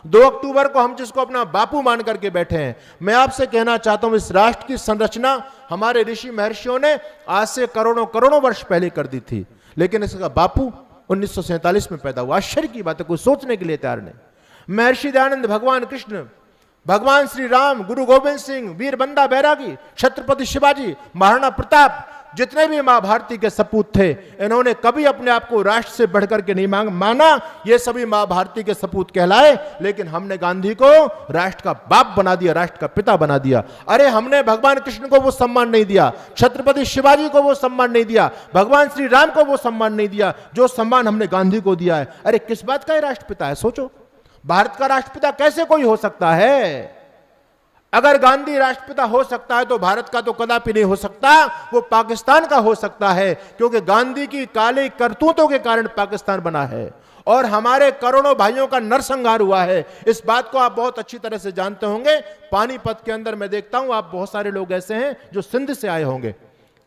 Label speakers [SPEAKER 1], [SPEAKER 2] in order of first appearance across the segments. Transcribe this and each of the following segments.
[SPEAKER 1] 2 अक्टूबर को हम जिसको अपना बापू मान करके बैठे हैं, मैं आपसे कहना चाहता हूं, इस राष्ट्र की संरचना हमारे ऋषि महर्षियों ने आज से करोड़ों करोड़ों वर्ष पहले कर दी थी, लेकिन इसका बापू 1947 में पैदा हुआ। आश्चर्य की बात है, कोई सोचने के लिए तैयार नहीं। महर्षि दयानंद, भगवान कृष्ण, भगवान श्री राम, गुरु गोविंद सिंह, वीर बंदा बैरागी, छत्रपति शिवाजी, महाराणा प्रताप, जितने भी मां भारती के सपूत थे, इन्होंने कभी अपने आप को राष्ट्र से बढ़कर के नहीं माना। ये सभी मां भारती के सपूत कहलाए, लेकिन हमने गांधी को राष्ट्र का बाप बना दिया, राष्ट्र का पिता बना दिया। अरे हमने भगवान कृष्ण को वो सम्मान नहीं दिया, छत्रपति शिवाजी को वो सम्मान नहीं दिया, भगवान श्री राम को वो सम्मान नहीं दिया जो सम्मान हमने गांधी को दिया है। अरे किस बात का राष्ट्रपिता है? सोचो, भारत का राष्ट्रपिता कैसे कोई हो सकता है? अगर गांधी राष्ट्रपिता हो सकता है तो भारत का तो कदापि नहीं हो सकता, वो पाकिस्तान का हो सकता है, क्योंकि गांधी की काली करतूतों के कारण पाकिस्तान बना है और हमारे करोड़ों भाइयों का नरसंहार हुआ है। इस बात को आप बहुत अच्छी तरह से जानते होंगे। पानीपत के अंदर मैं देखता हूं, आप बहुत सारे लोग ऐसे हैं जो सिंध से आए होंगे,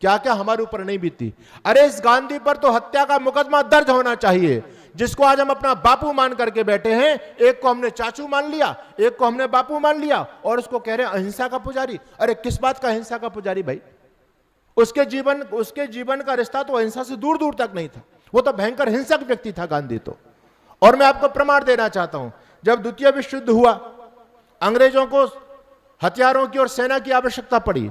[SPEAKER 1] क्या क्या हमारे ऊपर नहीं बीती। अरे इस गांधी पर तो हत्या का मुकदमा दर्ज होना चाहिए, जिसको आज हम अपना बापू मान करके बैठे हैं। एक को हमने चाचू मान लिया, एक को हमने बापू मान लिया और उसको कह रहे हैं अहिंसा का पुजारी। अरे किस बात का अहिंसा का पुजारी भाई? उसके जीवन का रिश्ता तो अहिंसा से दूर दूर तक नहीं था, वो तो भयंकर हिंसक व्यक्ति था गांधी तो। और मैं आपको प्रमाण देना चाहता हूं, जब द्वितीय विश्व युद्ध हुआ, अंग्रेजों को हथियारों की और सेना की आवश्यकता पड़ी,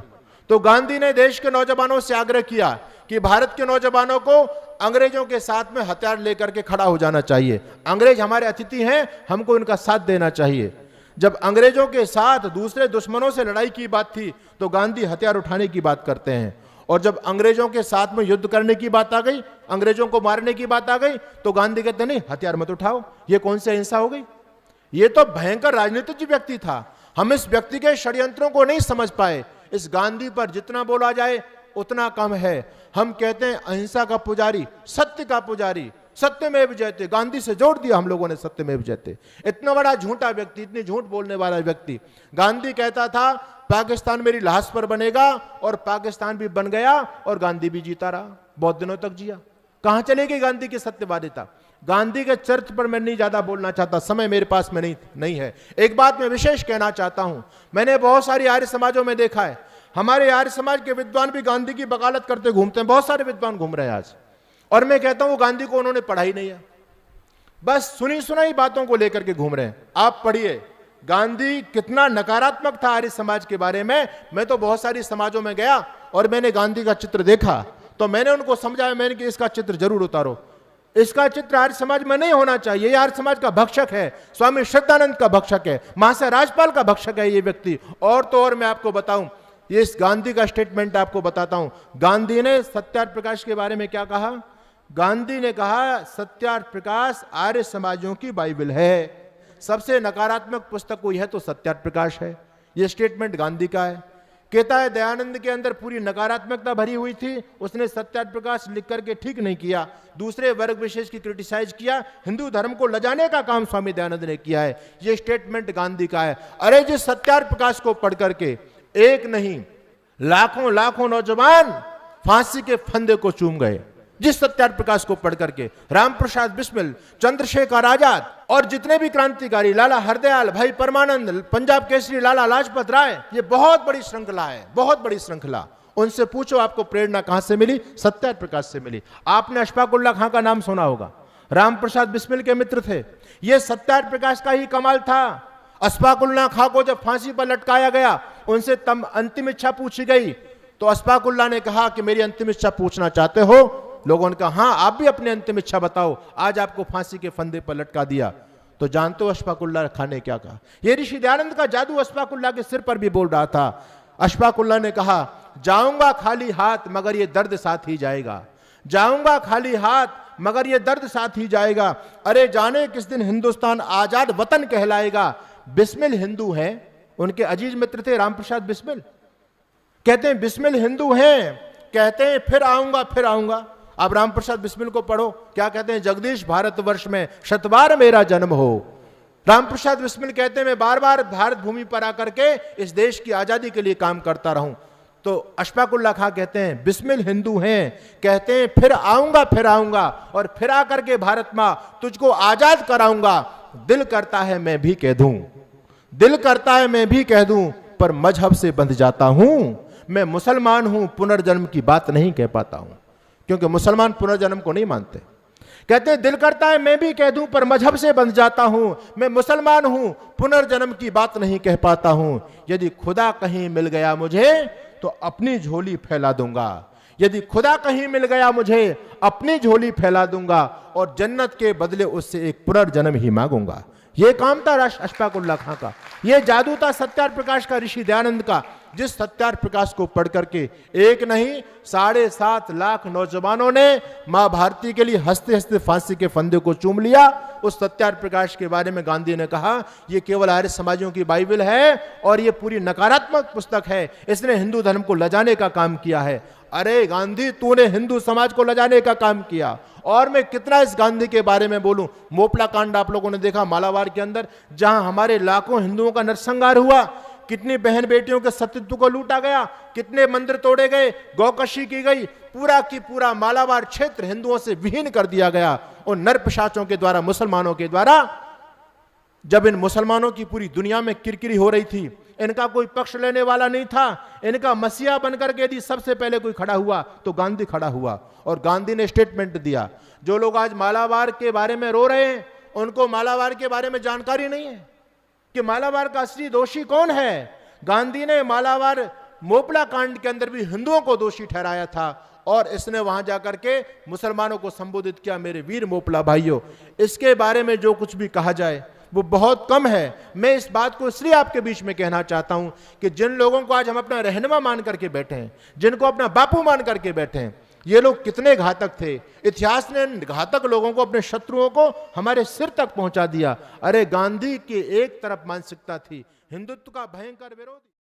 [SPEAKER 1] तो गांधी ने देश के नौजवानों से आग्रह किया कि भारत के नौजवानों को अंग्रेजों के साथ में हथियार लेकर के खड़ा हो जाना चाहिए। अंग्रेज हमारे अतिथि हैं, हमको इनका साथ देना चाहिए। जब अंग्रेजों के साथ दूसरे दुश्मनों से लड़ाई की बात थी तो गांधी हथियार उठाने की बात करते हैं, और जब अंग्रेजों के साथ में युद्ध करने की बात आ गई, अंग्रेजों को मारने की बात आ गई, तो गांधी कहते नहीं, हथियार मत उठाओ। ये कौन सी अहिंसा हो गई? ये तो भयंकर राजनीतिक व्यक्ति था। हम इस व्यक्ति के षड्यंत्रों को नहीं समझ पाए। इस गांधी पर जितना बोला जाए उतना कम है। हम कहते हैं अहिंसा का पुजारी, सत्य का पुजारी, सत्यमेव जयते। गांधी से जोड़ दिया हम लोगों ने सत्यमेव जयते। इतना बड़ा झूठा व्यक्ति, इतनी झूठ बोलने वाला व्यक्ति। गांधी कहता था पाकिस्तान मेरी लाश पर बनेगा, और पाकिस्तान भी बन गया और गांधी भी जीता रहा, बहुत दिनों तक जिया। कहां चले गई गांधी की सत्यवादिता? गांधी के चरित्र पर मैं नहीं ज्यादा बोलना चाहता, समय मेरे पास में नहीं है। एक बात मैं विशेष कहना चाहता हूं, मैंने बहुत सारी आर्य समाजों में देखा है, हमारे आर्य समाज के विद्वान भी गांधी की वकालत करते घूमते हैं। बहुत सारे विद्वान घूम रहे हैं आज, और मैं कहता हूं गांधी को उन्होंने पढ़ा ही नहीं है, बस सुनी सुनाई बातों को लेकर के घूम रहे हैं। आप पढ़िए गांधी कितना नकारात्मक था आर्य समाज के बारे में। मैं तो बहुत सारी समाजों में गया और मैंने गांधी का चित्र देखा, तो मैंने उनको समझाया, मैंने कि इसका चित्र जरूर उतारो, इसका चित्र आर्य समाज में नहीं होना चाहिए। आर्य समाज का भक्षक है, स्वामी श्रद्धानंद का भक्षक है, महाशय राजपाल का भक्षक है ये व्यक्ति। और तो और मैं आपको बताऊं, ये इस गांधी का स्टेटमेंट आपको बताता हूं। गांधी ने सत्यार्थ प्रकाश के बारे में क्या कहा? गांधी ने कहा सत्यार्थ प्रकाश आर्य समाजों की बाइबल है, सबसे नकारात्मक पुस्तक कोई है तो सत्यार्थ प्रकाश है। यह स्टेटमेंट गांधी का है। कहता है दयानंद के अंदर पूरी नकारात्मकता भरी हुई थी, उसने सत्यार्थ प्रकाश लिख करके ठीक नहीं किया, दूसरे वर्ग विशेष की क्रिटिसाइज किया, हिंदू धर्म को लजाने का काम स्वामी दयानंद ने किया है। यह स्टेटमेंट गांधी का है। अरे जिस सत्यार्थ प्रकाश को पढ़ करके एक नहीं लाखों लाखों नौजवान फांसी के फंदे को चूम गए, जिस सत्यार्थ प्रकाश को पढ़ करके राम प्रसाद बिस्मिल, चंद्रशेखर आजाद और जितने भी क्रांतिकारी, लाला हरदयाल, भाई परमानंद, पंजाब केसरी लाला लाजपत राय, ये बहुत बड़ी श्रृंखला है, बहुत बड़ी श्रृंखला। उनसे पूछो आपको प्रेरणा कहां से मिली? सत्यार्थ प्रकाश से मिली। आपने अशफाकुल्लाह खां का नाम सुना होगा, राम प्रसाद बिस्मिल के मित्र थे। ये सत्यार्थ प्रकाश का ही कमाल था। अशफाकुल्लाह खां को जब फांसी पर लटकाया गया, उनसे अंतिम इच्छा पूछी गई, तो अशफाकुल्लाह ने कहा कि मेरी अंतिम इच्छा पूछना चाहते हो? लोगों ने कहा हाँ, आप भी अपनी अंतिम इच्छा बताओ। आज आपको फांसी के फंदे पर लटका दिया। तो जानते हो अशफाकुल्लाह खां ने क्या कहा? ये ऋषि दयानंद का जादू अशफाकुल्लाह के सिर पर भी बोल रहा था। अशफाकुल्लाह ने कहा जाऊंगा खाली हाथ मगर ये दर्द साथ ही जाएगा, जाऊंगा खाली हाथ मगर ये दर्द साथ ही जाएगा। अरे जाने किस दिन हिंदुस्तान आजाद वतन कहलाएगा। बिस्मिल हिंदू हैं, उनके अजीज मित्र थे राम प्रसाद बिस्मिल। कहते हैं बिस्मिल हिंदू हैं, कहते हैं फिर आऊंगा फिर आऊंगा। आप राम प्रसाद बिस्मिल को पढ़ो, क्या कहते हैं? जगदीश भारतवर्ष में शतबार मेरा जन्म हो। राम प्रसाद बिस्मिल कहते हैं मैं बार बार भारत भूमि पर आकर के इस देश की आजादी के लिए काम करता रहूं। तो अशफाकुल्लाह खां कहते हैं बिस्मिल हिंदू हैं, कहते हैं फिर आऊंगा और फिर आकर के भारत मां तुझको आजाद कराऊंगा। दिल करता है मैं भी कह दूं, दिल करता है मैं भी कह दूं, पर मजहब से बंध जाता हूं। मैं मुसलमान हूं, पुनर्जन्म की बात नहीं कह पाता हूं, क्योंकि मुसलमान पुनर्जन्म को नहीं मानते। कहते हैं दिल करता है मैं भी कह दूं, पर मजहब से बंध जाता हूं। मैं मुसलमान हूं, पुनर्जन्म की बात नहीं कह पाता हूं। यदि खुदा कहीं मिल गया मुझे तो अपनी झोली फैला दूंगा। यदि खुदा कहीं मिल गया मुझे अपनी झोली फैला दूंगा और जन्नत के बदले उससे एक पुनर्जन्म ही मांगूंगा। यह काम था अशफाकुल्लाह खां का, यह जादू था सत्यार्थ प्रकाश का, ऋषि दयानंद का, जिस सत्यार्थ प्रकाश को पढ़ करके एक नहीं 7.5 लाख नौजवानों ने मां भारती के लिए हंसते हंसते फांसी के फंदे को चूम लिया। उस सत्यार्थ प्रकाश के बारे में गांधी ने कहा यह केवल आर्य समाजियों की बाइबल है और यह पूरी नकारात्मक पुस्तक है, इसने हिंदू धर्म को लजाने का काम किया है। अरे गांधी, तूने हिंदू समाज को लजाने का काम किया। और मैं कितना इस गांधी के बारे में बोलूं। मोपला कांड आप लोगों ने देखा मालाबार के अंदर, जहां हमारे लाखों हिंदुओं का नरसंहार हुआ, कितनी बहन बेटियों के सतीत्व को लूटा गया, कितने मंदिर तोड़े गए, गौकशी की गई, पूरा की पूरा मालाबार क्षेत्र हिंदुओं से विहीन कर दिया गया और नरपिशाचों के द्वारा, मुसलमानों के द्वारा। जब इन मुसलमानों की पूरी दुनिया में किरकिरी हो रही थी, इनका कोई पक्ष लेने वाला नहीं था, इनका मसीहा बनकर के यदि सबसे पहले कोई खड़ा हुआ तो गांधी खड़ा हुआ और गांधी ने स्टेटमेंट दिया। जो लोग आज मालाबार के बारे में रो रहे हैं, उनको मालाबार के बारे में जानकारी नहीं है कि मालाबार का असली दोषी कौन है। गांधी ने मालाबार मोपला कांड के अंदर भी हिंदुओं को दोषी ठहराया था और इसने वहां जाकर के मुसलमानों को संबोधित किया, मेरे वीर मोपला भाइयों। इसके बारे में जो कुछ भी कहा जाए वो बहुत कम है। मैं इस बात को इसलिए आपके बीच में कहना चाहता हूं कि जिन लोगों को आज हम अपना रहनुमा मान करके बैठे हैं, जिनको अपना बापू मान करके बैठे हैं, ये लोग कितने घातक थे। इतिहास ने घातक लोगों को, अपने शत्रुओं को हमारे सिर तक पहुंचा दिया। अरे गांधी की एक तरफ मानसिकता थी हिंदुत्व का भयंकर विरोधी।